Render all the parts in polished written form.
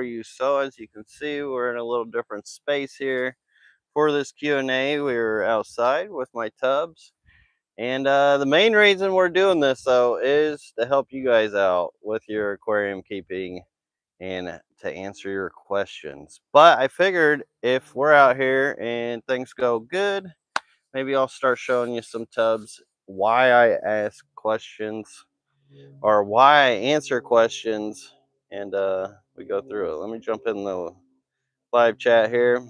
you. So as you can see, we're in a little different space here. For this Q&A, we're outside with my tubs. And the main reason we're doing this, though, is to help you guys out with your aquarium keeping and to answer your questions. But I figured if we're out here and things go good, maybe I'll start showing you some tubs, why I ask questions or why I answer questions, and we go through it. Let me jump in the live chat here.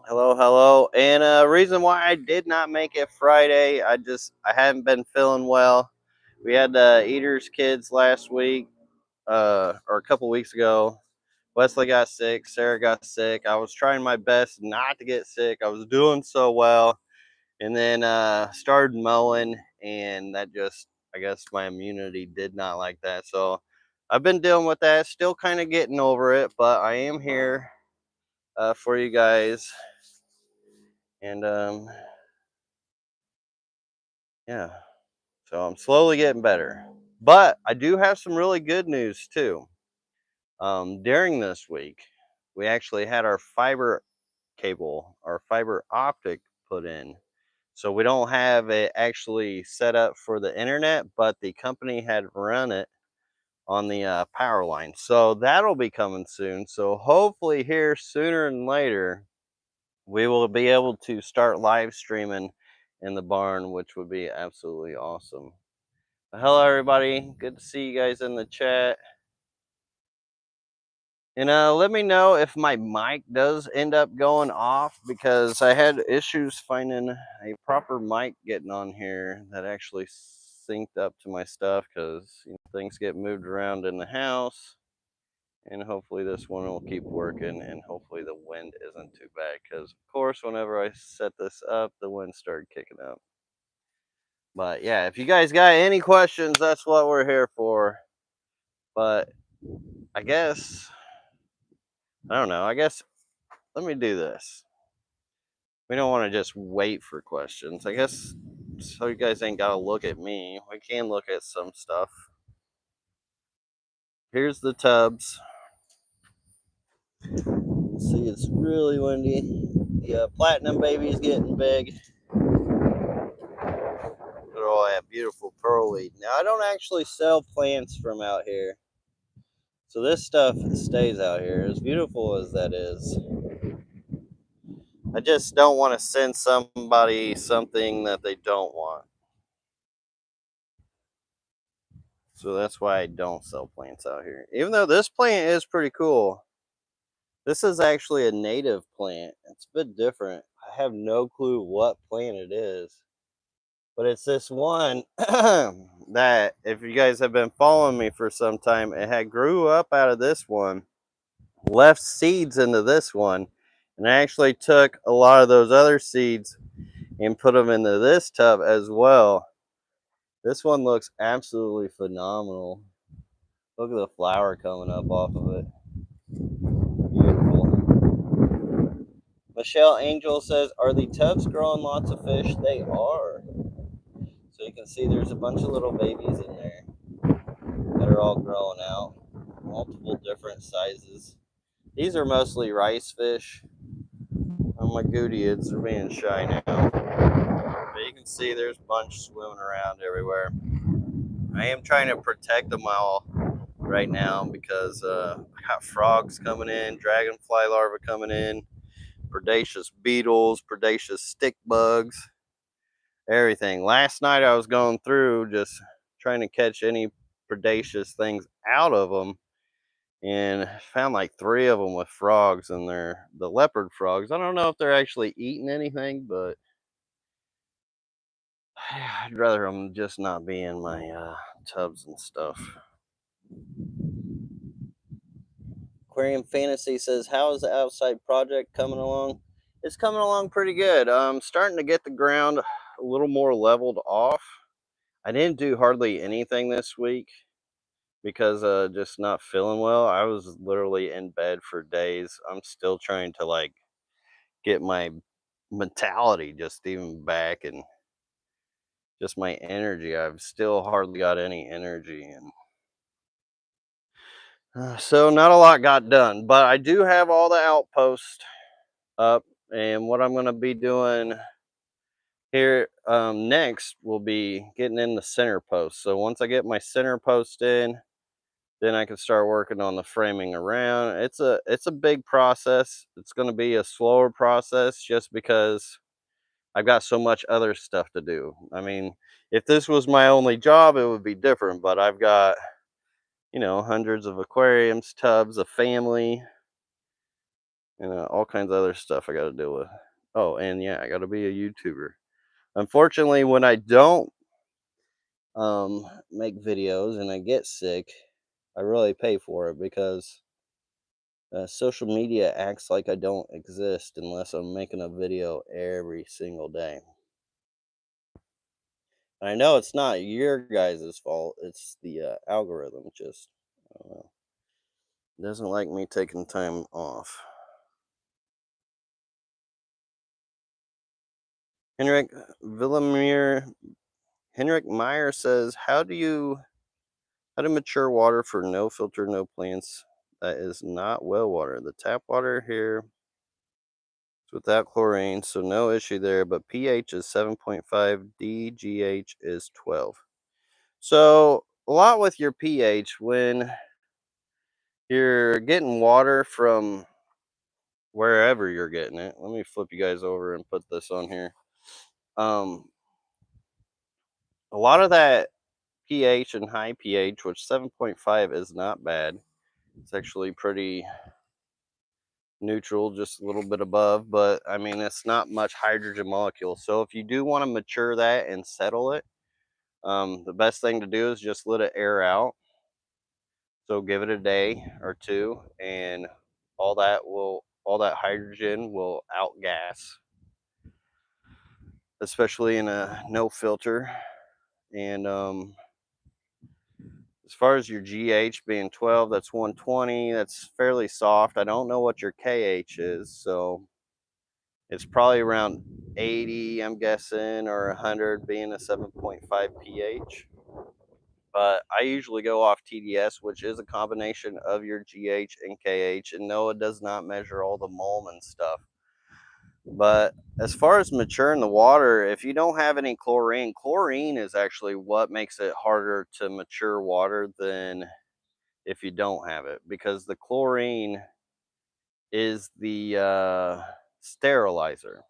Hello, hello. And reason why I did not make it Friday, I hadn't been feeling well. We had Eater's kids last week, or a couple weeks ago. Wesley got sick, Sarah got sick. I was trying my best not to get sick. I was doing so well, and then started mowing, and that just, I guess my immunity did not like that. So I've been dealing with that, still kind of getting over it, but I am here for you guys. And yeah, so I'm slowly getting better. But I do have some really good news too. During this week, we actually had our fiber cable, our fiber optic put in. So we don't have it actually set up for the internet, but the company had run it on the power line. So that'll be coming soon. So hopefully here sooner than later, we will be able to start live streaming in the barn, which would be absolutely awesome. Hello, everybody. Good to see you guys in the chat. And let me know if my mic does end up going off, because I had issues finding a proper mic getting on here that actually synced up to my stuff, because things get moved around in the house. And hopefully this one will keep working, and hopefully the wind isn't too bad, because of course whenever I set this up, the wind started kicking up. But yeah, if you guys got any questions, that's what we're here for. But I guess, I don't know, I guess let me do this. We don't want to just wait for questions. I guess so you guys ain't got to look at me. We can look at some stuff. Here's the tubs. See, it's really windy. The platinum baby's getting big. Look at all that beautiful pearlweed. Now, I don't actually sell plants from out here, so this stuff stays out here, as beautiful as that is. I just don't want to send somebody something that they don't want. So that's why I don't sell plants out here. Even though this plant is pretty cool. This is actually a native plant. It's a bit different. I have no clue what plant it is. But it's this one that, if you guys have been following me for some time, it had grew up out of this one, left seeds into this one, and I actually took a lot of those other seeds and put them into this tub as well. This one looks absolutely phenomenal. Look at the flower coming up off of it. Beautiful. Michelle Angel says, are the tubs growing lots of fish? They are. So you can see there's a bunch of little babies in there that are all growing out. Multiple different sizes. These are mostly rice fish. Oh, my goodyids are being shy now. But you can see there's a bunch swimming around everywhere. I am trying to protect them all right now, because I got frogs coming in, dragonfly larvae coming in, predaceous beetles, predaceous stick bugs, everything. Last night I was going through just trying to catch any predaceous things out of them, and found like 3 of them with frogs, and they're the leopard frogs. I don't know if they're actually eating anything, but I'd rather them just not be in my tubs and stuff. Aquarium Fantasy says, how is the outside project coming along? It's coming along pretty good. I'm starting to get the ground a little more leveled off. I didn't do hardly anything this week because just not feeling well. I was literally in bed for days. I'm still trying to like get my mentality just even back, and just my energy. I've still hardly got any energy, and So not a lot got done, but I do have all the outposts up, and what I'm going to be doing here next will be getting in the center post. So once I get my center post in, then I can start working on the framing around. It's a big process. It's going to be a slower process just because I've got so much other stuff to do. I mean, if this was my only job, it would be different, but I've got, hundreds of aquariums, tubs, a family, and all kinds of other stuff I got to deal with. Oh, and yeah, I got to be a YouTuber. Unfortunately, when I don't make videos and I get sick, I really pay for it because social media acts like I don't exist unless I'm making a video every single day. I know it's not your guys' fault. It's the algorithm. Just I don't know, doesn't like me taking time off. Henrik Villamir Henrik Meyer says, how to mature water for no filter, no plants that is not well water? The tap water here is without chlorine, so no issue there. But pH is 7.5, DGH is 12. So a lot with your pH when you're getting water from wherever you're getting it. Let me flip you guys over and put this on here. Um, a lot of that pH and high pH, which 7.5 is not bad. It's actually pretty neutral, just a little bit above, but I mean, it's not much hydrogen molecule. So if you do want to mature that and settle it, the best thing to do is just let it air out. So give it a day or two, and all that hydrogen will outgas, especially in a no filter. And as far as your GH being 12, that's 120. That's fairly soft. I don't know what your KH is, so it's probably around 80, I'm guessing, or 100 being a 7.5 pH. But I usually go off TDS, which is a combination of your GH and KH. And no, it does not measure all the mole and stuff. But as far as maturing the water, if you don't have any chlorine, chlorine is actually what makes it harder to mature water than if you don't have it, because the chlorine is the sterilizer.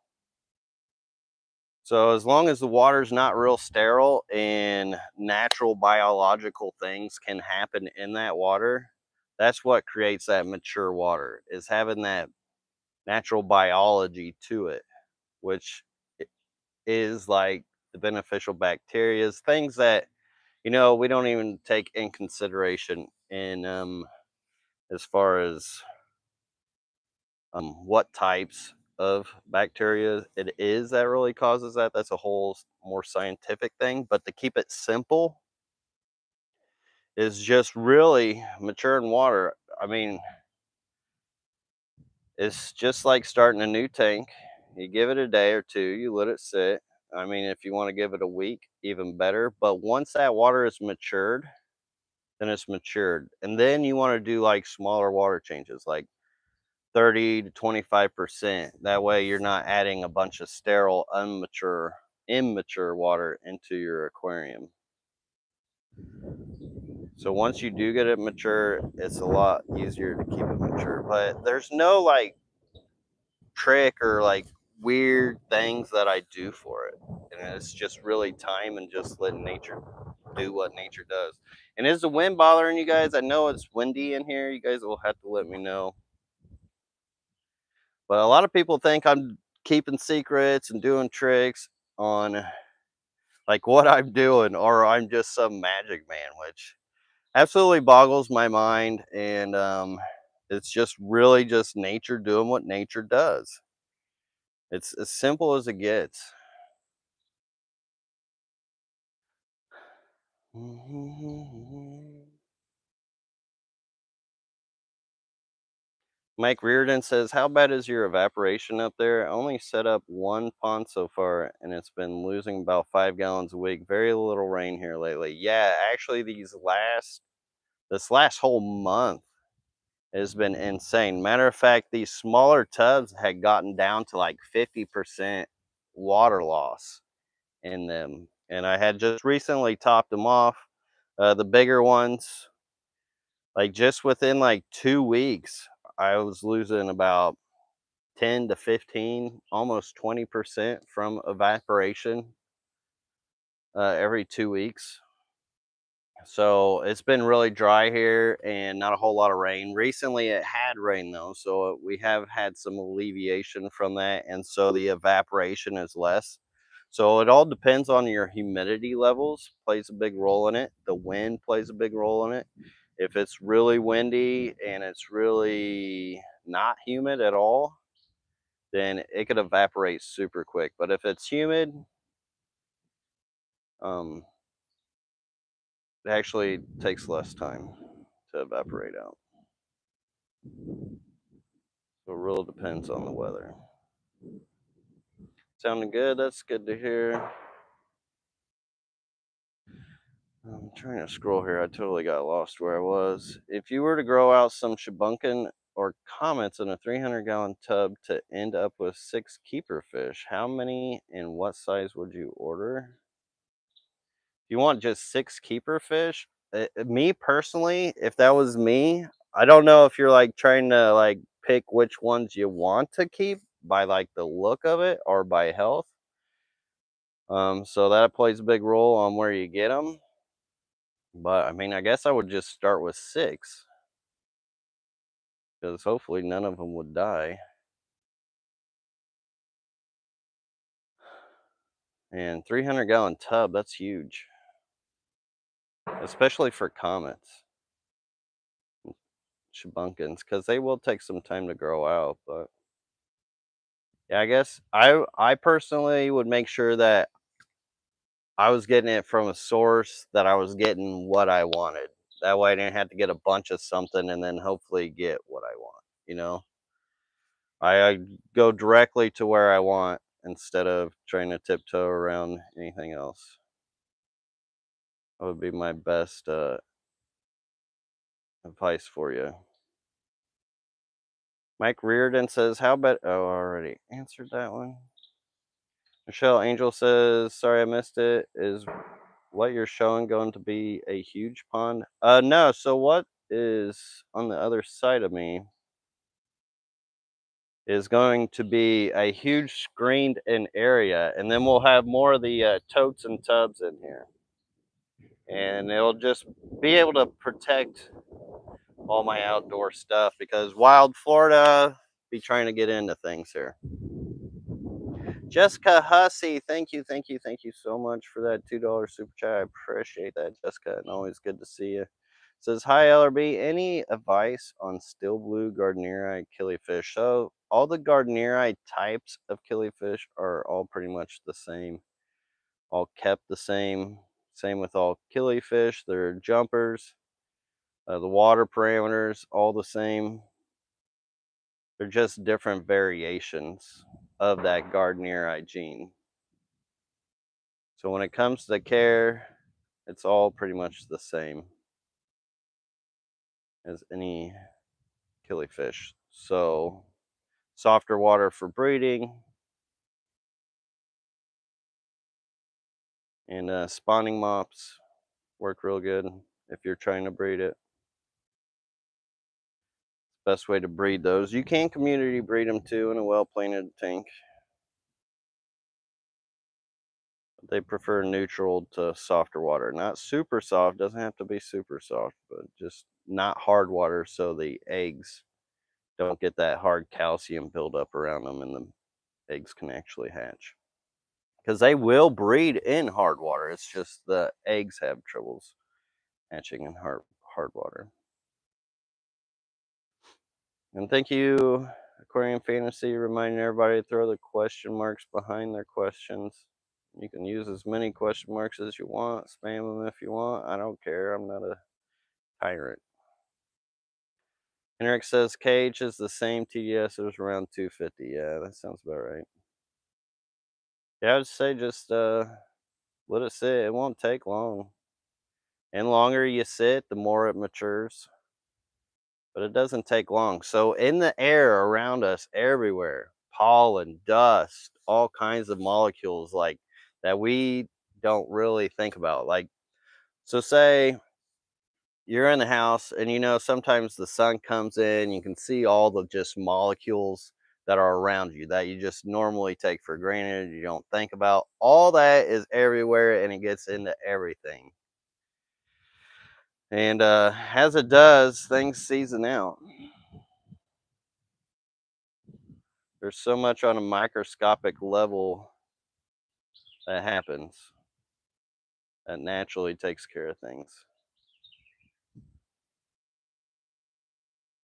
So as long as the water's not real sterile and natural biological things can happen in that water, that's what creates that mature water, is having that natural biology to it, which is like the beneficial bacteria, things that we don't even take in consideration in as far as what types of bacteria it is that really causes that. That's a whole more scientific thing. But to keep it simple is just really maturing water. I mean, it's just like starting a new tank. You give it a day or two, you let it sit. I mean, if you want to give it a week, even better. But once that water is matured, then it's matured. And then you want to do like smaller water changes, like 30 to 25%. That way you're not adding a bunch of sterile, immature water into your aquarium. So once you do get it mature, it's a lot easier to keep it mature. But there's no like trick or like weird things that I do for it. And it's just really time and just letting nature do what nature does. And is the wind bothering you guys? I know it's windy in here. You guys will have to let me know. But a lot of people think I'm keeping secrets and doing tricks on like what I'm doing, or I'm just some magic man, which absolutely boggles my mind. And it's just really just nature doing what nature does. It's as simple as it gets. Mike Reardon says, how bad is your evaporation up there? I only set up one pond so far, and it's been losing about 5 gallons a week. Very little rain here lately. Yeah, actually, this last whole month has been insane. Matter of fact, these smaller tubs had gotten down to like 50% water loss in them. And I had just recently topped them off. The bigger ones, like just within like 2 weeks, I was losing about 10 to 15, almost 20% from evaporation every 2 weeks. So it's been really dry here and not a whole lot of rain. Recently it had rain though, so we have had some alleviation from that, and so the evaporation is less. So it all depends on your humidity levels, plays a big role in it. The wind plays a big role in it. If it's really windy and it's really not humid at all, then it could evaporate super quick. But if it's humid, um, it actually takes less time to evaporate out. So it really depends on the weather. Sounding good? That's good to hear. I'm trying to scroll here. I totally got lost where I was. If you were to grow out some shabunkin or comets in a 300-gallon tub to end up with 6 keeper fish, how many and what size would you order? If you want just 6 keeper fish, me personally, if that was me, I don't know if you're like trying to like pick which ones you want to keep by like the look of it or by health. So that plays a big role on where you get them. But I mean, I guess I would just start with 6 because hopefully none of them would die. And 300-gallon tub, that's huge, especially for comets, shabunkins, because they will take some time to grow out. But yeah, I guess I personally would make sure that I was getting it from a source that I was getting what I wanted. That way I didn't have to get a bunch of something and then hopefully get what I want, you know? I go directly to where I want instead of trying to tiptoe around anything else. That would be my best advice for you. Mike Reardon says, "How about?" Oh, I already answered that one. Michelle Angel says, "Sorry I missed it. Is what you're showing going to be a huge pond?" No. So what is on the other side of me is going to be a huge screened in area, and then we'll have more of the totes and tubs in here, and it'll just be able to protect all my outdoor stuff because wild Florida be trying to get into things here. Jessica Hussey, thank you so much for that $2 super chat. I appreciate that, Jessica, and always good to see you. Says, hi LRB, any advice on still blue gardnerite killifish? So all the gardnerite types of killifish are all pretty much the same, all kept the same. Same with all killifish. They're jumpers. The water parameters all the same. They're just different variations of that gardnerite gene. So when it comes to care, it's all pretty much the same as any killifish. So softer water for breeding, and spawning mops work real good if you're trying to breed it. Best way to breed those. You can community breed them too in a well-planted tank. They prefer neutral to softer water. Not super soft, doesn't have to be super soft, but just not hard water so the eggs don't get that hard calcium buildup around them and the eggs can actually hatch. Because they will breed in hard water. It's just the eggs have troubles hatching in hard water. And thank you, Aquarium Fantasy, reminding everybody to throw the question marks behind their questions. You can use as many question marks as you want, spam them if you want. I don't care. I'm not a tyrant. Henrik says cage is the same TDS. It was around 250. Yeah, that sounds about right. Yeah, I'd say just let it sit. It won't take long. And longer you sit, the more it matures. but it doesn't take long. So in the air around us, everywhere, pollen, dust, all kinds of molecules like that we don't really think about. Like, so say you're in the house and sometimes the sun comes in, you can see all the just molecules that are around you that you just normally take for granted, you don't think about. All that is everywhere and it gets into everything. And as it does, things season out. There's so much on a microscopic level that happens that naturally takes care of things.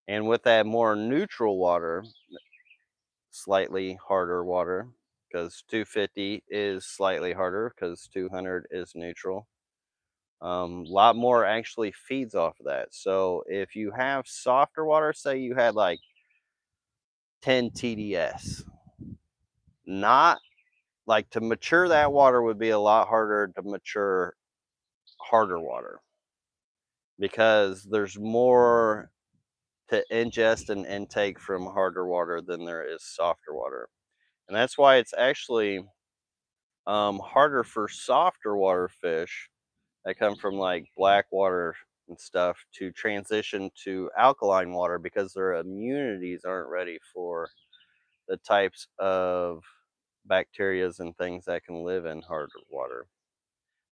And with that more neutral water, slightly harder water, because 250 is slightly harder because 200 is neutral. A lot more actually feeds off of that. So if you have softer water, say you had like 10 TDS, not like to mature that water would be a lot harder to mature harder water because there's more to ingest and intake from harder water than there is softer water. And that's why it's actually harder for softer water fish that come from like black water and stuff to transition to alkaline water because their immunities aren't ready for the types of bacterias and things that can live in harder water.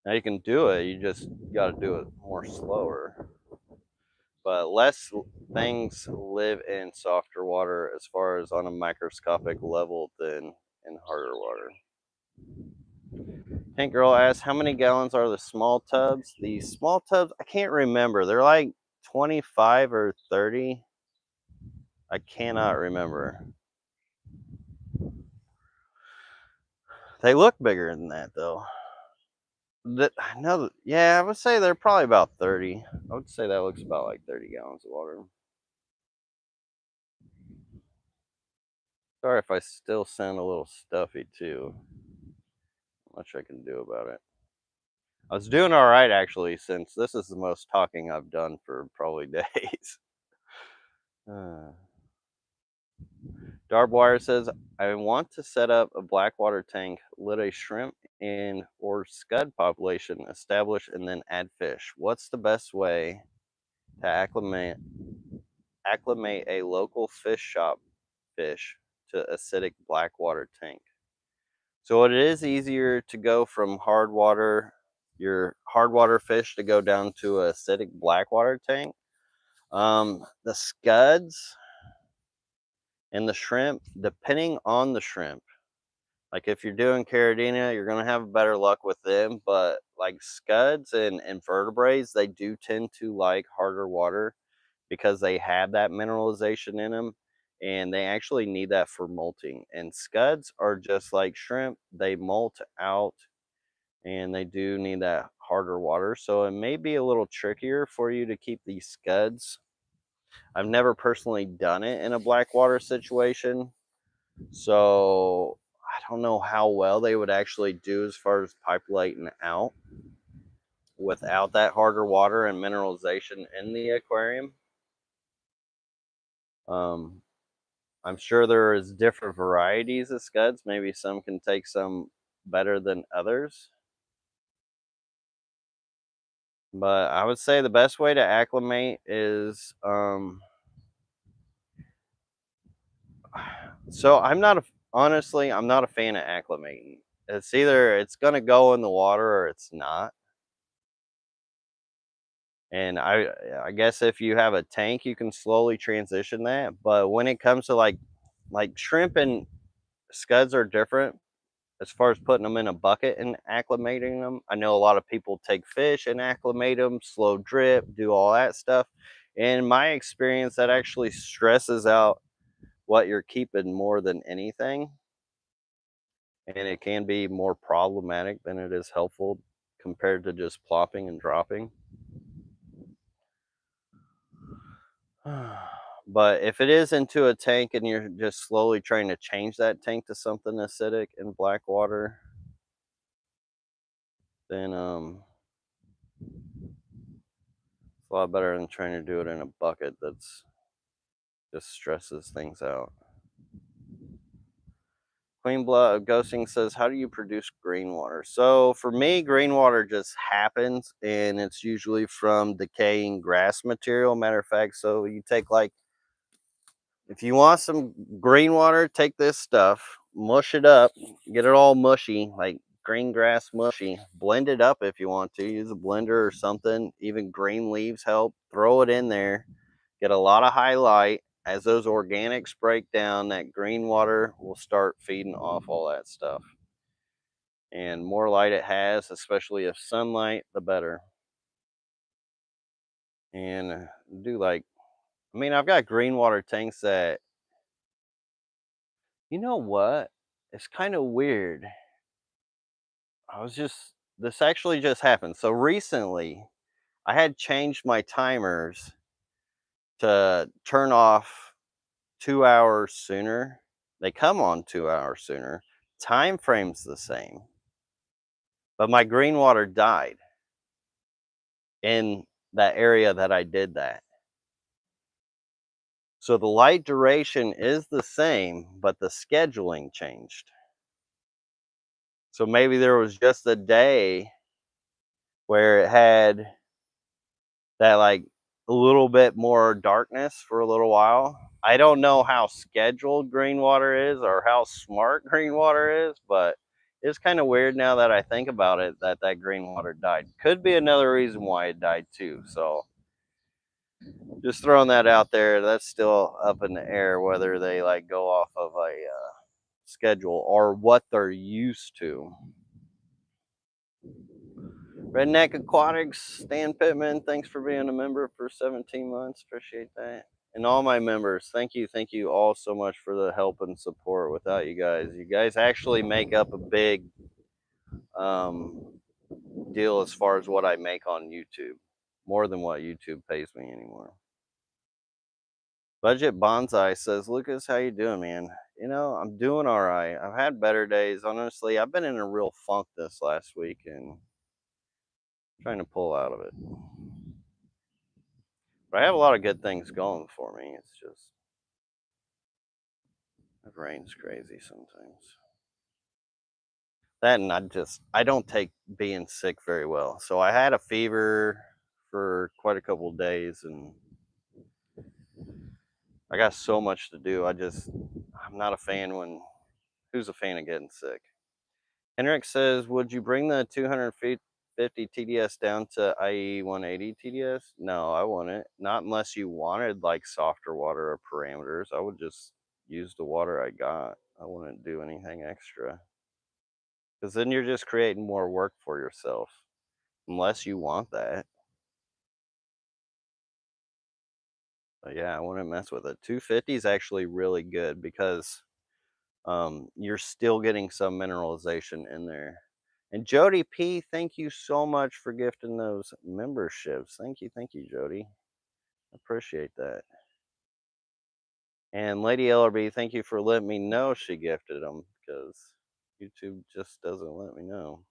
Now you can do it, you just got to do it more slower. But less things live in softer water as far as on a microscopic level than in harder water. Tank Girl asks, how many gallons are the small tubs? The small tubs, I can't remember. They're like 25 or 30. I cannot remember. They look bigger than that though. No, yeah, I would say they're probably about 30. I would say that looks about like 30 gallons of water. Sorry if I still sound a little stuffy too. Not much I can do about it. I was doing all right actually, since this is the most talking I've done for probably days. Uh, Darbwire says, I want to set up a blackwater tank, let a shrimp and or scud population establish, and then add fish. What's the best way to acclimate a local fish shop fish to acidic blackwater tank? So it is easier to go from hard water, your hard water fish, to go down to a acidic blackwater tank. The scuds and the shrimp, depending on the shrimp. Like if you're doing caridina, you're gonna have better luck with them. But like scuds and invertebrates, they do tend to like harder water because they have that mineralization in them, and they actually need that for molting. And scuds are just like shrimp; they molt out, and they do need that harder water. So it may be a little trickier for you to keep these scuds. I've never personally done it in a blackwater situation, so I don't know how well they would actually do as far as populating out without that harder water and mineralization in the aquarium. Um, I'm sure there is different varieties of scuds. Maybe some can take some better than others. But I would say the best way to acclimate is so honestly, I'm not a fan of acclimating. It's either it's gonna go in the water or it's not. And I guess if you have a tank, you can slowly transition that. But when it comes to like shrimp and scuds are different as far as putting them in a bucket and acclimating them. I know a lot of people take fish and acclimate them, slow drip, do all that stuff. In my experience, that actually stresses out what you're keeping more than anything. And it can be more problematic than it is helpful compared to just plopping and dropping. But if it is into a tank and you're just slowly trying to change that tank to something acidic in black water, then it's a lot better than trying to do it in a bucket that's Just stresses things out. Queen Blood Ghosting says, how do you produce green water? So for me, green water just happens, and it's usually from decaying grass material. Matter of fact, so you take like, if you want some green water, take this stuff, mush it up, get it all mushy, like green grass mushy. Blend it up if you want to. Use a blender or something. Even green leaves help. Throw it in there. Get a lot of highlight. As those organics break down, that green water will start feeding off all that stuff. And more light it has, especially if sunlight, the better. And do like, I mean, I've got green water tanks that, you know what? It's kind of weird. This actually just happened. So recently, I had changed my timers to turn off 2 hours sooner. They come on 2 hours sooner. Time frame's the same, but my green water died in that area that I did that. So the light duration is the same, but the scheduling changed. So maybe there was just a day where it had that like a little bit more darkness for a little while. I don't know how scheduled green water is or how smart green water is, but it's kind of weird now that I think about it that that green water died. Could be another reason why it died too. So just throwing that out there. That's still up in the air whether they like go off of a schedule or what they're used to. Redneck Aquatics, Stan Pittman, thanks for being a member for 17 months. Appreciate that. And all my members, thank you all so much for the help and support. Without you guys actually make up a big um, deal as far as what I make on YouTube, more than what YouTube pays me anymore. Budget Bonsai says, Lucas, how you doing, man? You know, I'm doing all right. I've had better days. Honestly, I've been in a real funk this last week and trying to pull out of it. But I have a lot of good things going for me. It's just, it rains crazy sometimes. That and I don't take being sick very well. So I had a fever for quite a couple of days and I got so much to do. I'm not a fan when, who's a fan of getting sick? Henrik says, would you bring the 250 TDS down to IE 180 TDS? No, I wouldn't. Not unless you wanted like softer water or parameters. I would just use the water I got. I wouldn't do anything extra. Because then you're just creating more work for yourself. Unless you want that. But yeah, I wouldn't mess with it. 250 is actually really good because you're still getting some mineralization in there. And Jody P, thank you so much for gifting those memberships. Thank you, Jody. Appreciate that. And Lady LRB, thank you for letting me know she gifted them because YouTube just doesn't let me know.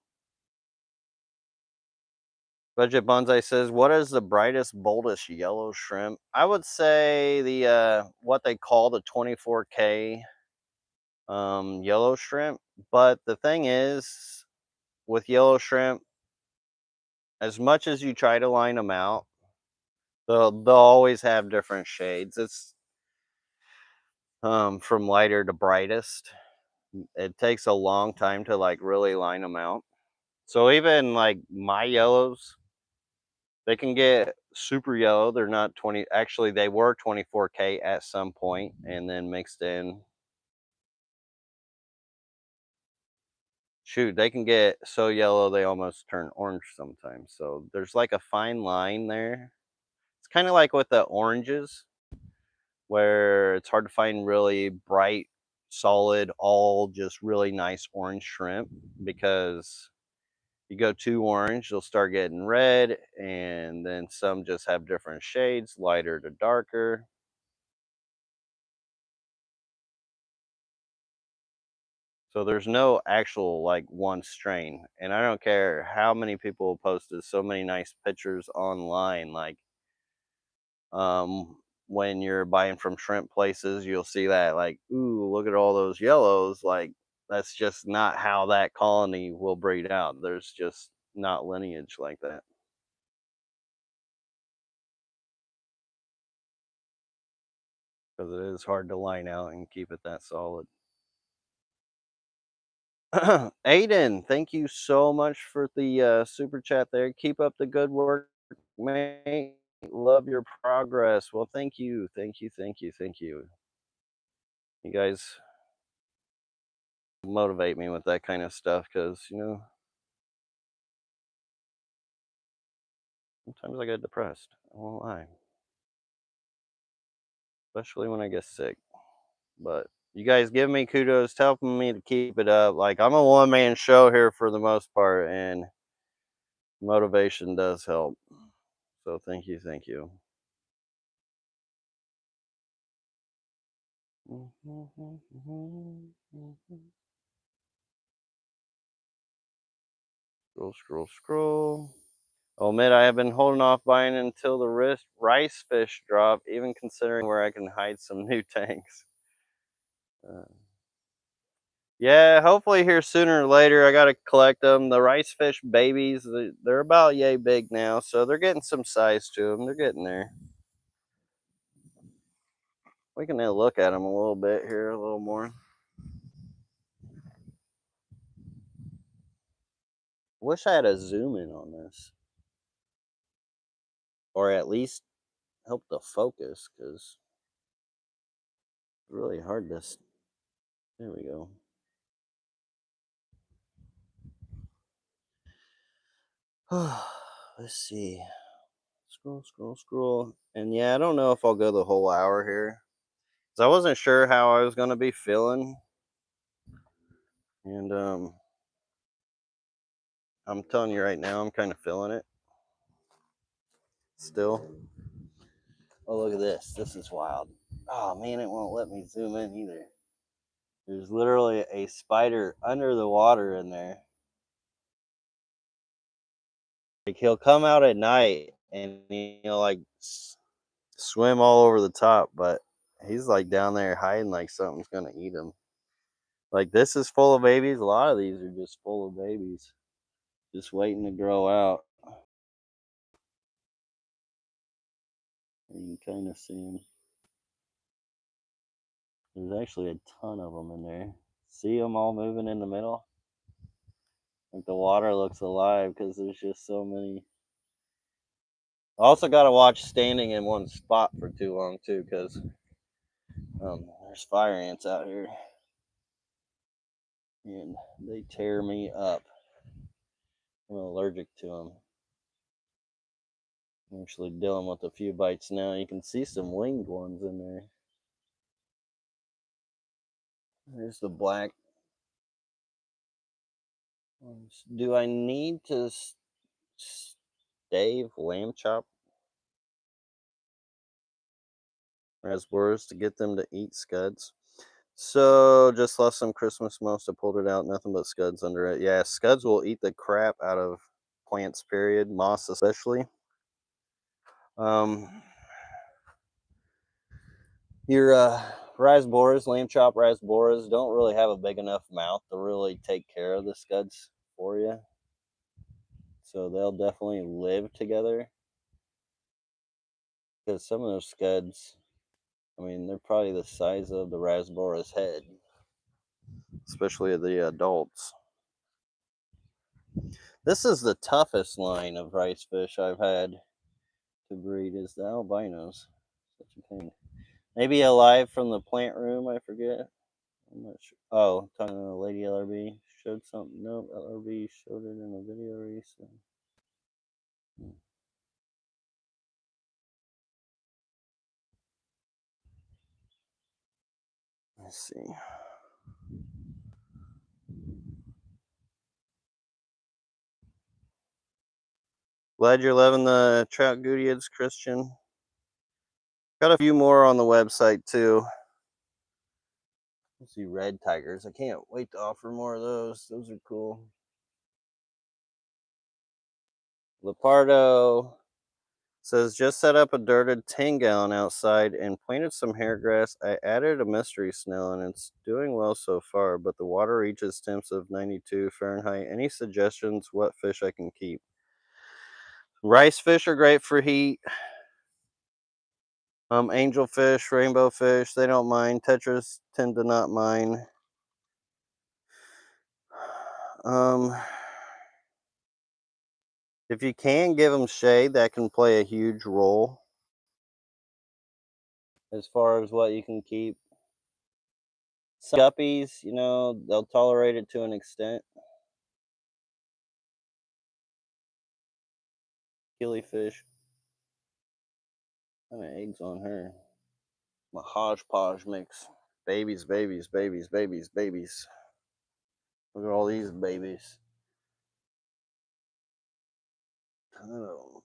Budget Bonsai says, what is the brightest, boldest yellow shrimp? I would say the what they call the 24K yellow shrimp. But the thing is, with yellow shrimp, as much as you try to line them out, they'll always have different shades. It's from lighter to brightest. It takes a long time to like really line them out. So even like my yellows, they can get super yellow. They're not 20. Actually, they were 24K at some point, and then mixed in. Shoot, they can get so yellow they almost turn orange sometimes. So there's like a fine line there. It's kind of like with the oranges, where it's hard to find really bright, solid, all just really nice orange shrimp because you go too orange, you'll start getting red, and then some just have different shades, lighter to darker. So there's no actual like one strain. And I don't care how many people posted so many nice pictures online. Like when you're buying from shrimp places, you'll see that, like, ooh, look at all those yellows. Like, that's just not how that colony will breed out. There's just not lineage like that. Because it is hard to line out and keep it that solid. Aiden, thank you so much for the super chat there. Keep up the good work, mate. Love your progress. Well, thank you. Thank you. Thank you. Thank you. You guys motivate me with that kind of stuff because, sometimes I get depressed. I won't lie, especially when I get sick. But you guys give me kudos, helping me to keep it up. Like, I'm a one man show here for the most part, and motivation does help. So thank you, thank you. Scroll, scroll, scroll. I'll admit I have been holding off buying until the rice fish drop, even considering where I can hide some new tanks. Uh, yeah, hopefully here sooner or later. I gotta collect them. The rice fish babies, they're about yay big now, so they're getting some size to them. They're getting there. We can now look at them a little bit here, a little more. Wish I had a zoom in on this, or at least help the focus, because it's really hard to. There we go. Let's see. Scroll, scroll, scroll. And yeah, I don't know if I'll go the whole hour here. 'Cause I wasn't sure how I was gonna be feeling. And I'm telling you right now, I'm kind of feeling it still. Oh, look at this. This is wild. Oh man, it won't let me zoom in either. There's literally a spider under the water in there. Like, he'll come out at night and he'll like swim all over the top, but he's like down there hiding like something's gonna eat him. Like, this is full of babies. A lot of these are just full of babies, just waiting to grow out. You can kind of see them. There's actually a ton of them in there. See them all moving in the middle? Like, the water looks alive because there's just so many. I also got to watch standing in one spot for too long too, because there's fire ants out here and they tear me up. I'm allergic to them. I'm actually dealing with a few bites now. You can see some winged ones in there. There's the black ones. Do I need to stave lamb chop raspberries to get them to eat scuds? So just lost some Christmas moss. I pulled it out. Nothing but scuds under it. Yeah, scuds will eat the crap out of plants. Period. Moss especially. Um, your raspberries, lamb chop raspberries, don't really have a big enough mouth to really take care of the scuds for you. So they'll definitely live together. Because some of those scuds, I mean, they're probably the size of the raspberry's head, especially the adults. This is the toughest line of rice fish I've had to breed, is the albinos. Such a pain. Maybe alive from the plant room, I forget. I'm not sure. Oh, talking to Lady LRB showed something. Nope, LRB showed it in a video recently. Let's see. Glad you're loving the trout goodies, Christian. Got a few more on the website too. Let's see, red tigers. I can't wait to offer more of those. Those are cool. Lepardo. Says just set up a dirted 10-gallon outside and planted some hair grass. I added a mystery snail and it's doing well so far, but the water reaches temps of 92 Fahrenheit. Any suggestions what fish I can keep? Rice fish are great for heat. Angelfish, rainbow fish, they don't mind. Tetras tend to not mind. Um, if you can give them shade, that can play a huge role as far as what you can keep. Some guppies, they'll tolerate it to an extent. Killifish, kind of eggs on her. My hodgepodge mix. Babies, babies, babies, babies, babies. Look at all these babies. Oh.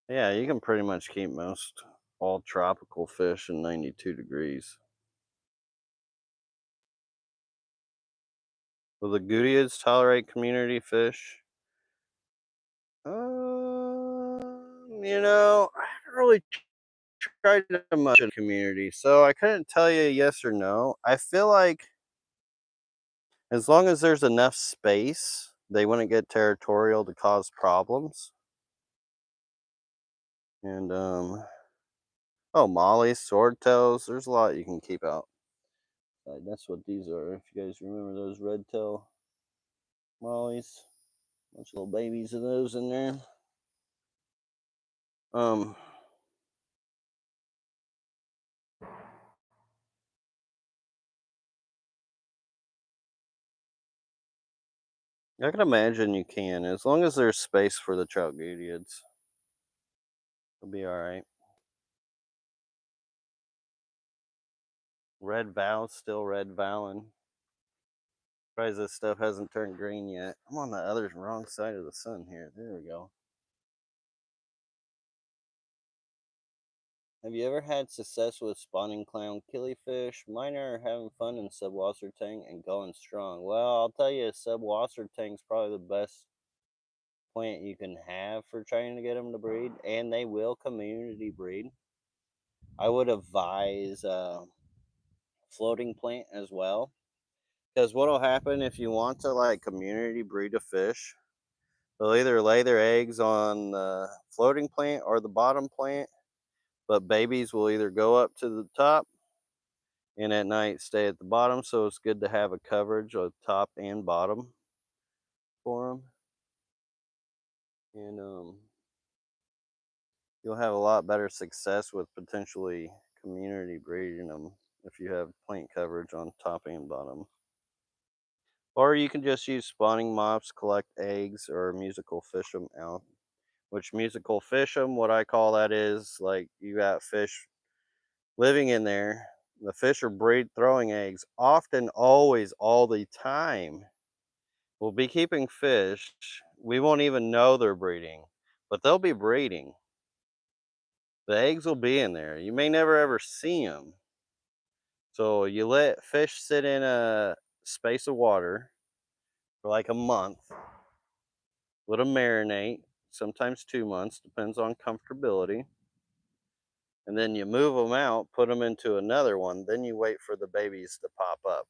Yeah, you can pretty much keep most all tropical fish in 92 degrees. Will the Gutiids tolerate community fish? I haven't really tried it much in community, so I couldn't tell you yes or no. I feel like as long as there's enough space, they wouldn't get territorial to cause problems. And oh, mollies, swordtails. There's a lot you can keep out. That's what these are. If you guys remember those red tail mollies, bunch of little babies of those in there. Um, I can imagine you can, as long as there's space for the trout gutiids, it'll be all right. Red Val, still red Valin. Surprised this stuff hasn't turned green yet. I'm on the other wrong side of the sun here. There we go. Have you ever had success with spawning clown killifish? Mine are having fun in subwater tank and going strong. Well, I'll tell you, a subwater tank's probably the best plant you can have for trying to get them to breed, and they will community breed. I would advise floating plant as well, because what'll happen if you want to like community breed a fish, they'll either lay their eggs on the floating plant or the bottom plant, but babies will either go up to the top and at night stay at the bottom. So it's good to have a coverage of top and bottom for them. And you'll have a lot better success with potentially community breeding them if you have plant coverage on top and bottom. Or you can just use spawning mops, collect eggs, or musical fish them out. Which musical fish them, what I call that is like you got fish living in there. The fish are breed throwing eggs often, always, all the time. We'll be keeping fish. We won't even know they're breeding, but they'll be breeding. The eggs will be in there. You may never ever see them. So you let fish sit in a space of water for like a month. Let them marinate, sometimes 2 months, depends on comfortability. And then you move them out, put them into another one. Then you wait for the babies to pop up.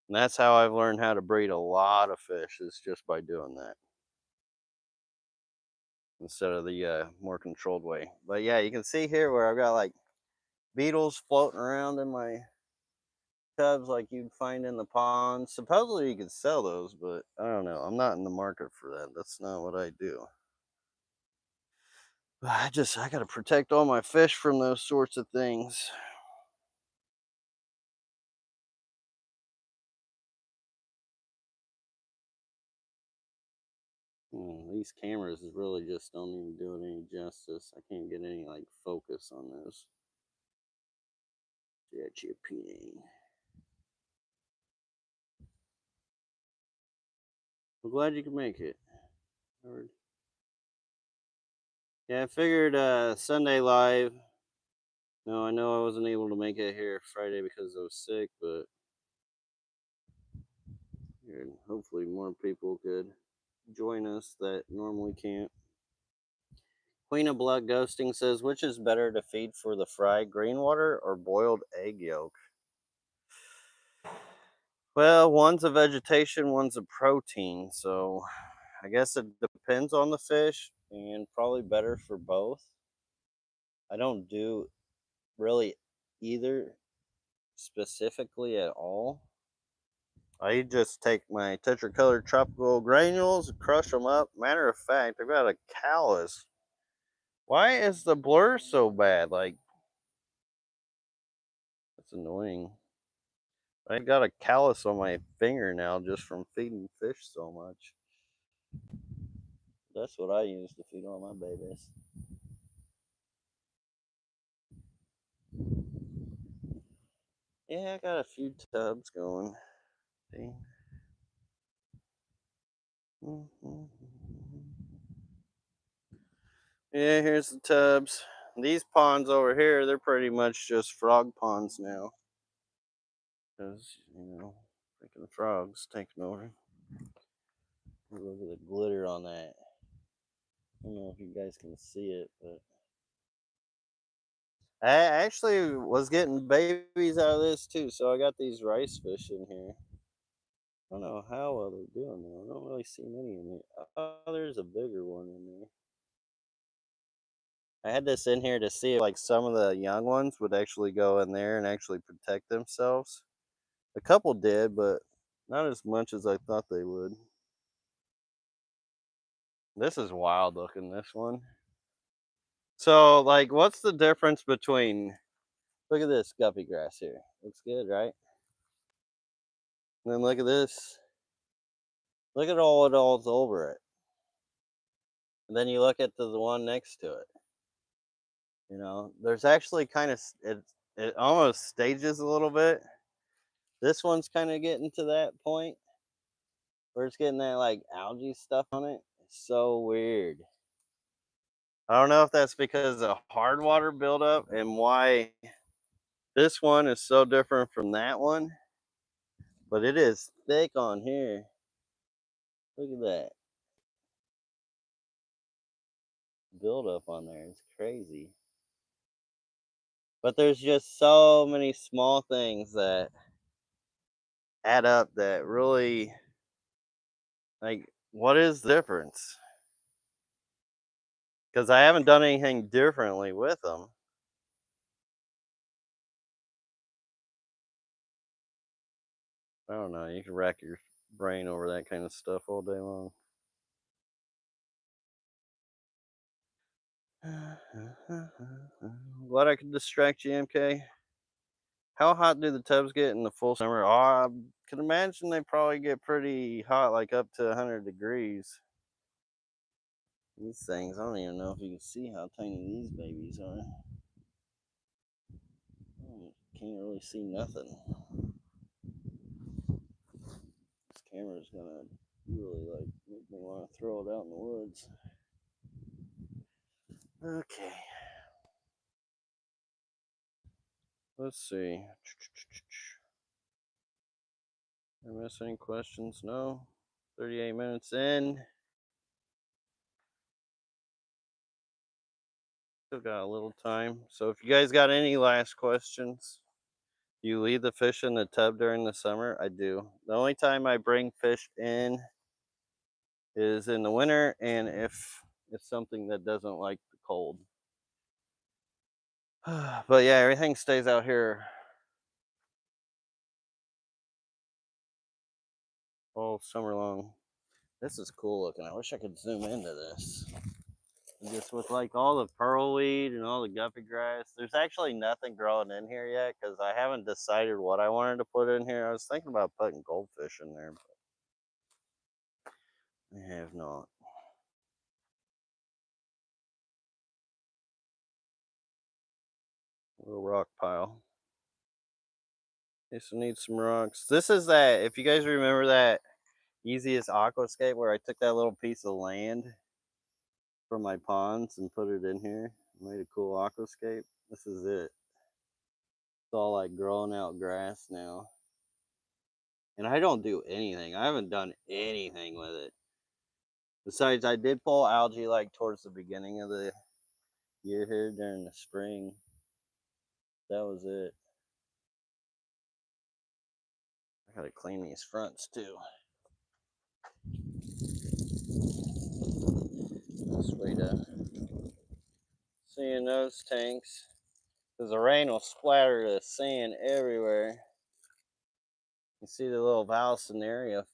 And that's how I've learned how to breed a lot of fish, is just by doing that instead of the more controlled way. But yeah, you can see here where I've got like beetles floating around in my tubs like you'd find in the ponds. Supposedly you could sell those, but I don't know. I'm not in the market for that. That's not what I do. I got to protect all my fish from those sorts of things. These cameras really just don't even do it any justice. I can't get any like focus on this. I'm glad you could make it. Yeah, I figured Sunday live. No, I know I wasn't able to make it here Friday because I was sick, but and hopefully more people could join us that normally can't. Queen of Blood Ghosting says, which is better to feed for the fry, green water or boiled egg yolk? Well, one's a vegetation, one's a protein, so I guess it depends on the fish and probably better for both. I don't do really either specifically at all. I just take my tetracolored tropical granules, crush them up. Matter of fact, I've got a callus. Why is the blur so bad? Like, that's annoying. I got a callus on my finger now just from feeding fish so much. That's what I use to feed all my babies. Yeah, I got a few tubs going. See? Yeah, here's the tubs. These ponds over here, they're pretty much just frog ponds now. Because, freaking frogs taking over. Look at the glitter on that. I don't know if you guys can see it, but I actually was getting babies out of this too. So I got these rice fish in here. I don't know how well they're doing though. I don't really see many in here. Oh, there's a bigger one in there. I had this in here to see if like some of the young ones would actually go in there and actually protect themselves. A couple did, but not as much as I thought they would. This is wild looking, this one. So, like, what's the difference between, look at this guppy grass here. Looks good, right? And then look at this. Look at all's over it. And then you look at the one next to it. There's actually kind of, it almost stages a little bit. This one's kind of getting to that point where it's getting that like algae stuff on it. It's so weird. I don't know if that's because of hard water buildup and why this one is so different from that one, but it is thick on here. Look at that buildup on there. It's crazy. But there's just so many small things that add up that really, like, what is the difference? Because I haven't done anything differently with them. I don't know. You can rack your brain over that kind of stuff all day long. Glad I could distract you, MK. How hot do the tubs get in the full summer? Oh, I can imagine they probably get pretty hot, like up to 100 degrees. These things, I don't even know if you can see how tiny these babies are. Can't really see nothing. This camera's gonna really like make me want to throw it out in the woods. Okay. Let's see. Did I miss any questions? No. 38 minutes in. Still got a little time. So if you guys got any last questions, do you leave the fish in the tub during the summer? I do. The only time I bring fish in is in the winter and if it's something that doesn't like the cold. But yeah, everything stays out here all summer long. This is cool looking. I wish I could zoom into this. Just with like all the pearlweed and all the guppy grass. There's actually nothing growing in here yet because I haven't decided what I wanted to put in here. I was thinking about putting goldfish in there, but I have not. A little rock pile. This needs some rocks. This is that, if you guys remember that easiest aquascape where I took that little piece of land from my ponds and put it in here, made a cool aquascape. This is it. It's all like growing out grass now. And I don't do anything. I haven't done anything with it. Besides, I did pull algae like towards the beginning of the year here during the spring. That was it. I gotta clean these fronts too. This way to seeing those tanks. Because the rain will splatter the sand everywhere. You see the little Valsinaria,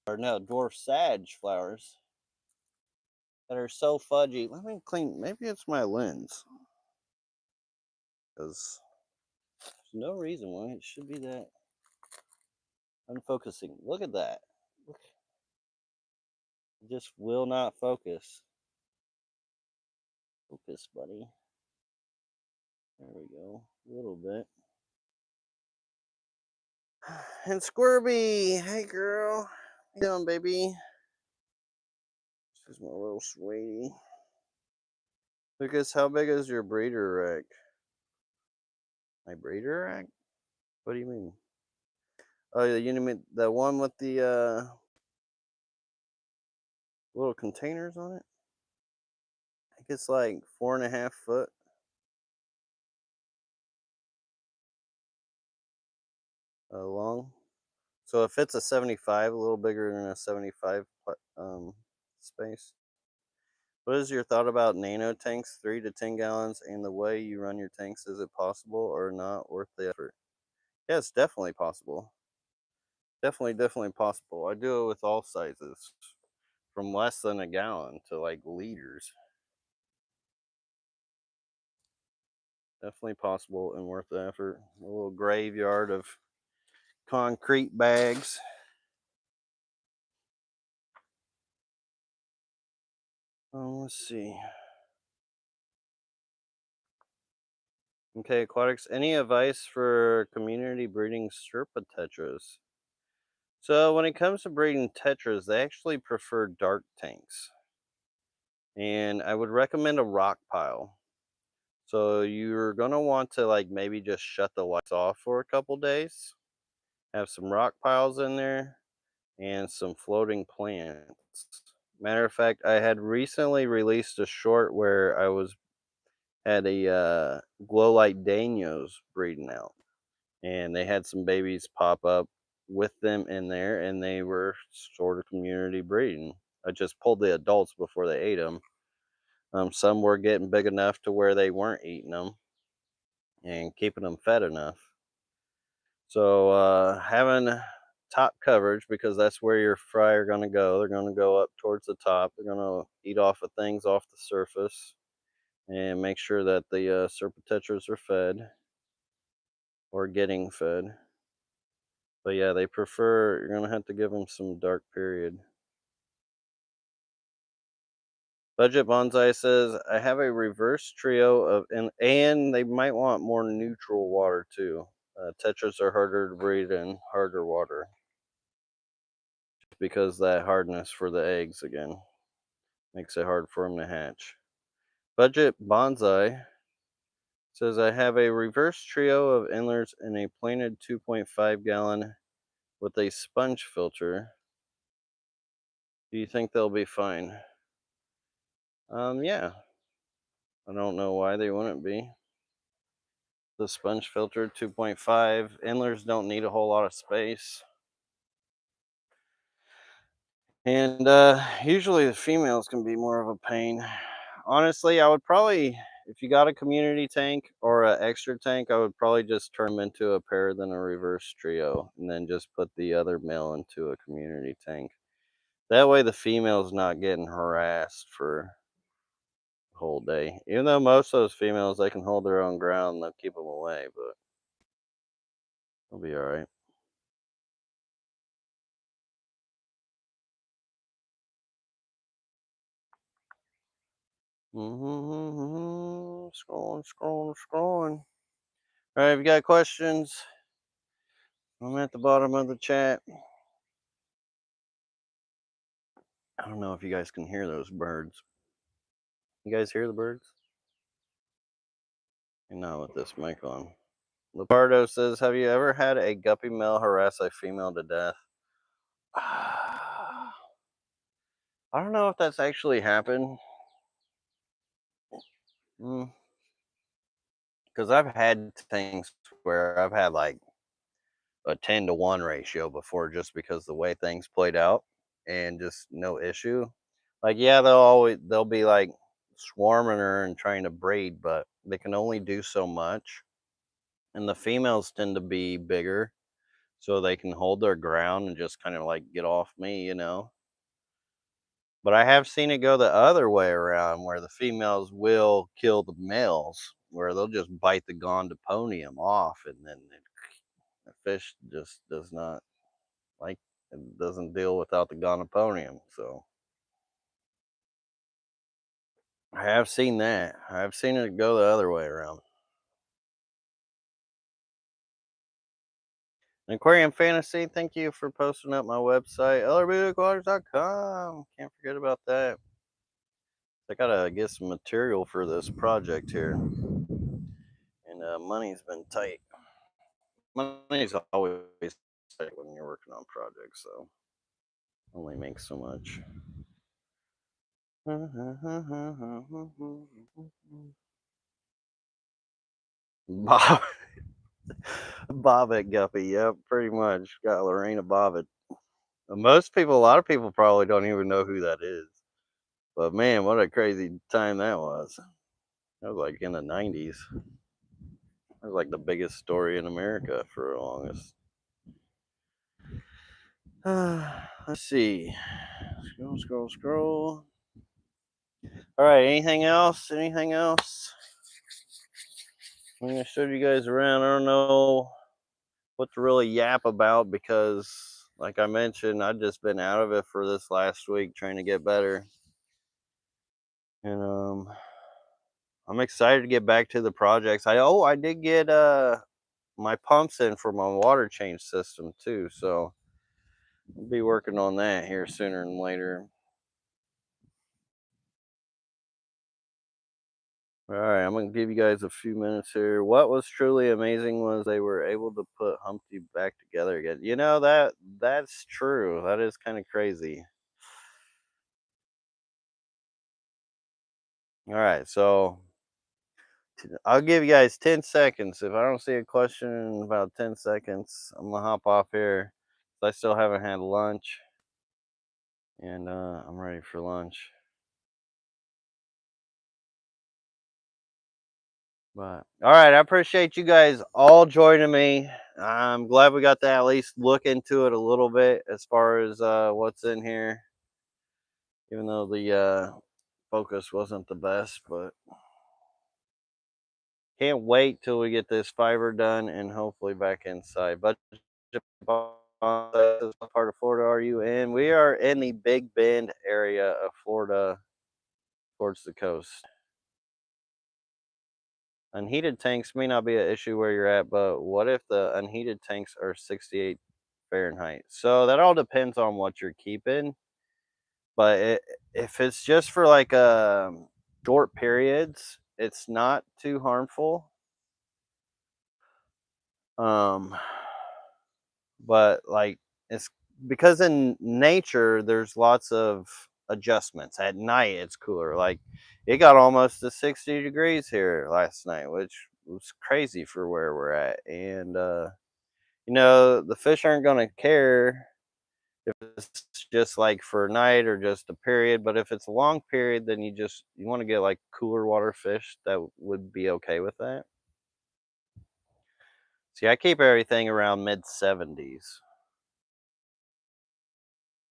or no, dwarf sage flowers that are so fudgy. Let me clean, maybe it's my lens. Because there's no reason why it should be that unfocusing. Look at that. Look, it just will not focus. Focus, buddy. There we go. A little bit. And Squirby, hey girl. How you doing, baby? This is my little sweetie. Lucas, how big is your breeder rack? My breeder rack? What do you mean? Oh, yeah, you mean the one with the little containers on it? I think it's like 4.5 foot long. So if it's a 75, a little bigger than a 75 space. What is your thought about nano tanks, 3 to 10 gallons, and the way you run your tanks? Is it possible or not worth the effort? Yeah, it's definitely possible. Definitely possible. I do it with all sizes, from less than a gallon to like liters. Definitely possible and worth the effort. A little graveyard of concrete bags. Let's see. Okay, aquatics. Any advice for community breeding Serpa tetras? So when it comes to breeding tetras, they actually prefer dark tanks. And I would recommend a rock pile. So you're gonna want to like maybe just shut the lights off for a couple days. Have some rock piles in there and some floating plants. Matter of fact, I had recently released a short where I was had a glow light Danios breeding out, and they had some babies pop up with them in there, and they were sort of community breeding. I just pulled the adults before they ate them. Some were getting big enough to where they weren't eating them and keeping them fed enough. So having top coverage, because that's where your fry are going to go. They're going to go up towards the top. They're going to eat off of things off the surface and make sure that the serpentetras are fed or getting fed. But yeah, they prefer, you're going to have to give them some dark period. Budget Bonsai says, I have a reverse trio of, and they might want more neutral water too. Tetras are harder to breed in harder water because that hardness for the eggs again makes it hard for them to hatch. Budget Bonsai says, I have a reverse trio of endlers in a planted 2.5 gallon with a sponge filter. Do you think they'll be fine? Yeah. I don't know why they wouldn't be. The sponge filter 2.5. Endlers don't need a whole lot of space. And usually the females can be more of a pain. Honestly, I would probably, if you got a community tank or an extra tank, I would probably just turn them into a pair than a reverse trio, and then just put the other male into a community tank. That way the female's not getting harassed for the whole day. Even though most of those females, they can hold their own ground, they'll keep them away, but they'll be all right. Scrolling. All right, if you got questions, I'm at the bottom of the chat. I don't know if you guys can hear those birds. You guys hear the birds? And not with this mic on. Lepardo says, have you ever had a guppy male harass a female to death? I don't know if that's actually happened. Because I've had things where I've had like a 10-to-1 ratio before, just because the way things played out and just no issue. Like, yeah, they'll be like swarming her and trying to breed, but they can only do so much. And the females tend to be bigger, so they can hold their ground and just kind of like get off me. But I have seen it go the other way around, where the females will kill the males, where they'll just bite the gondoponium off, and then the fish just does not like it, doesn't deal without the gonoponium. So I have seen that. I've seen it go the other way around. Aquarium Fantasy, thank you for posting up my website, lrbquarters.com. Can't forget about that. I gotta get some material for this project here, and money's been tight. Money's always tight when you're working on projects, so only makes so much. Bob, Bobbit Guppy, yep, pretty much. Got Lorena Bobbitt. A lot of people probably don't even know who that is. But man, what a crazy time that was. That was like in the 90s. That was like the biggest story in America for the longest. Let's see. Scroll, scroll, scroll. All right, anything else? Anything else? I'm going to show you guys around. I don't know what to really yap about, because, like I mentioned, I've just been out of it for this last week trying to get better. And I'm excited to get back to the projects. I did get my pumps in for my water change system too, so I'll be working on that here sooner than later. All right, I'm gonna give you guys a few minutes here. What was truly amazing was they were able to put Humpty back together again. That's true. That is kind of crazy. All right, so I'll give you guys 10 seconds. If I don't see a question in about 10 seconds, I'm gonna hop off here. I still haven't had lunch, and I'm ready for lunch. But all right, I appreciate you guys all joining me. I'm glad we got to at least look into it a little bit as far as what's in here, even though the focus wasn't the best. But can't wait till we get this fiber done and hopefully back inside. But what part of Florida are you in? We are in the Big Bend area of Florida, towards the coast. Unheated tanks may not be an issue where you're at, but what if the unheated tanks are 68 Fahrenheit? So that all depends on what you're keeping. But if it's just for like short periods, it's not too harmful. Um, but like, it's because in nature there's lots of adjustments. At night it's cooler. Like, it got almost to 60 degrees here last night, which was crazy for where we're at. And the fish aren't going to care if it's just like for a night or just a period. But if it's a long period, then you want to get like cooler water fish that would be okay with that. See, I keep everything around mid 70s.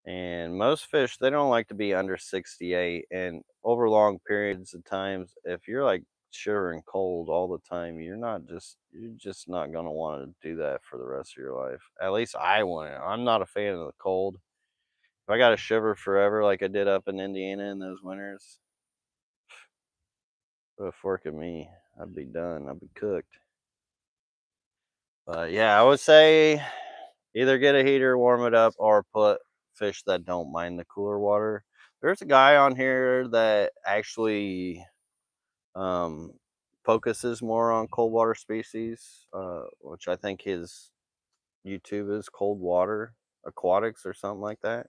And most fish, they don't like to be under 68. And over long periods of times, if you're like shivering cold all the time, you're just not going to want to do that for the rest of your life. At least I wouldn't. I'm not a fan of the cold. If I got to shiver forever like I did up in Indiana in those winters, put a fork in me, I'd be done. I'd be cooked. But yeah, I would say either get a heater, warm it up, or put fish that don't mind the cooler water. There's a guy on here that actually um, focuses more on cold water species, which I think his YouTube is Cold Water Aquatics or something like that.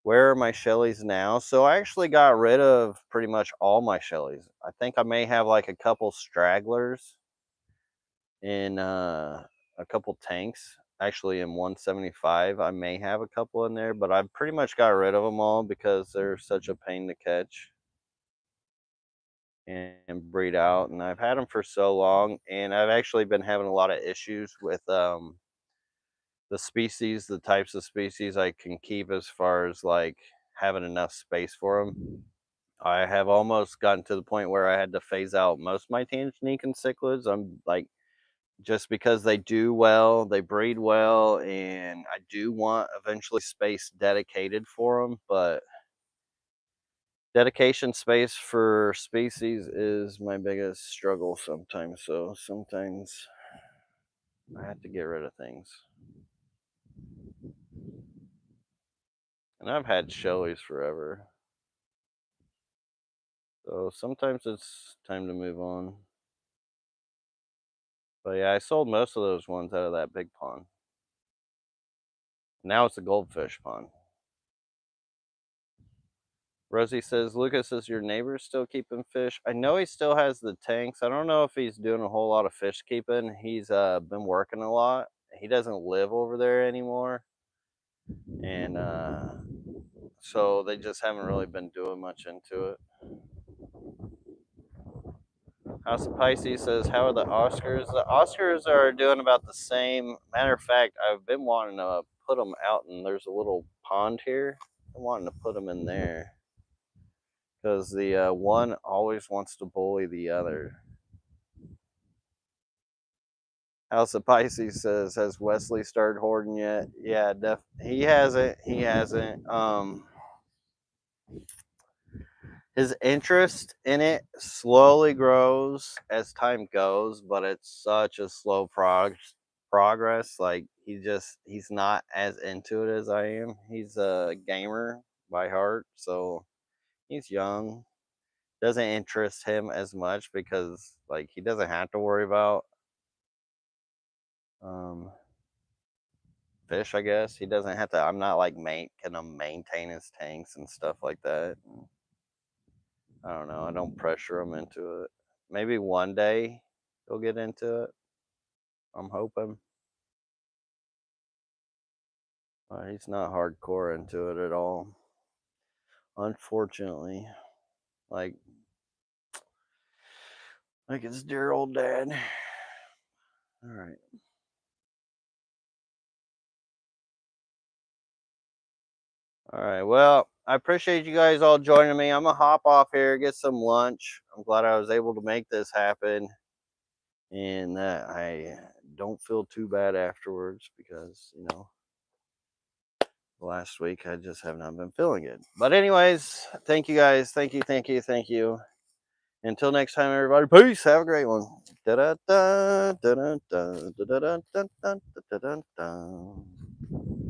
Where are my Shelleys now? So I actually got rid of pretty much all my Shelleys. I think I may have like a couple stragglers in a couple tanks. Actually, in 175, I may have a couple in there, but I've pretty much got rid of them all because they're such a pain to catch and breed out. And I've had them for so long, and I've actually been having a lot of issues with the species, the types of species I can keep as far as like having enough space for them. I have almost gotten to the point where I had to phase out most of my Tanganyika cichlids. I'm like, just because they do well, they breed well, and I do want eventually space dedicated for them, but dedication space for species is my biggest struggle sometimes. So sometimes I have to get rid of things. And I've had Shelleys forever. So sometimes it's time to move on. But yeah, I sold most of those ones out of that big pond. Now it's a goldfish pond. Rosie says, Lucas, is your neighbor still keeping fish? I know he still has the tanks. I don't know if he's doing a whole lot of fish keeping. He's been working a lot. He doesn't live over there anymore. And so they just haven't really been doing much into it. House of Pisces says, how are the Oscars? The Oscars are doing about the same. Matter of fact, I've been wanting to put them out, and there's a little pond here. I'm wanting to put them in there because the one always wants to bully the other. House of Pisces says, has Wesley started hoarding yet? Yeah, he hasn't. He hasn't. His interest in it slowly grows as time goes, but it's such a slow progress. Like he's not as into it as I am. He's a gamer by heart, so he's young. Doesn't interest him as much because like he doesn't have to worry about um fish, I guess. He doesn't have to. I'm not like gonna maintain his tanks and stuff like that. I don't know. I don't pressure him into it. Maybe one day he'll get into it. I'm hoping. He's not hardcore into it at all. Unfortunately, like his dear old dad. All right. All right. Well, I appreciate you guys all joining me. I'm gonna hop off here, get some lunch. I'm glad I was able to make this happen, and that I don't feel too bad afterwards because last week I just have not been feeling good. But anyways, thank you guys. Thank you. Thank you. Thank you. Until next time, everybody. Peace. Have a great one. Da da da da da da da da da da da da da.